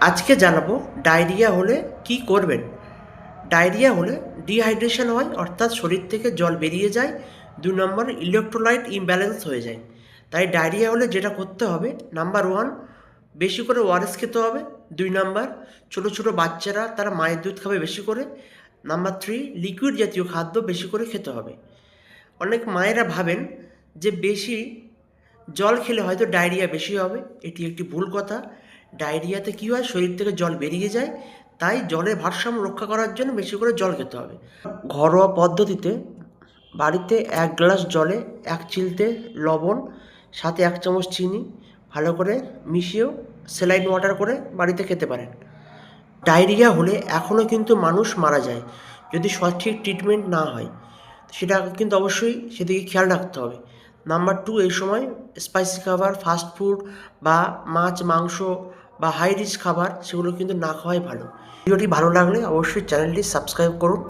আজকে জানাবো ডায়রিয়া হলে কি করবেন। ডায়রিয়া হলে ডিহাইড্রেশন হয়, অর্থাৎ শরীর থেকে জল বেরিয়ে যায়। 2 নম্বর, ইলেকট্রোলাইট ইমব্যালেন্স হয়ে যায়। তাই ডায়রিয়া হলে যেটা করতে হবে, নাম্বার 1, বেশি করে ওআরএস খেতে হবে। 2 নম্বর, ছোটো ছোটো বাচ্চারা তারা মায়ের দুধ খাবে বেশি করে। নাম্বার 3, লিকুইড জাতীয় খাদ্য বেশি করে খেতে হবে। অনেক মায়েরা ভাবেন যে বেশি জল খেলে হয়তো ডায়রিয়া বেশি হবে। এটি একটি ভুল কথা। ডায়রিয়াতে কী হয়, শরীর থেকে জল বেরিয়ে যায়। তাই জলের ভারসাম্য রক্ষা করার জন্য বেশি করে জল খেতে হবে। ঘরোয়া পদ্ধতিতে বাড়িতে 1 গ্লাস জলে 1 চিলতে লবণ, সাথে 1 চামচ চিনি ভালো করে মিশিয়েও স্যালাইন ওয়াটার করে বাড়িতে খেতে পারেন। ডায়রিয়া হলে এখনও কিন্তু মানুষ মারা যায় যদি সঠিক ট্রিটমেন্ট না হয়। সেটা কিন্তু অবশ্যই সেদিকে খেয়াল রাখতে হবে। নাম্বার 2, এই সময় স্পাইসি খাবার, ফাস্ট ফুড বা মাছ মাংস বা হাই রিচ খাবার সেগুলো কিন্তু না খাওয়াই ভালো। ভিডিওটি ভালো লাগলে অবশ্যই চ্যানেলটি সাবস্ক্রাইব করুন।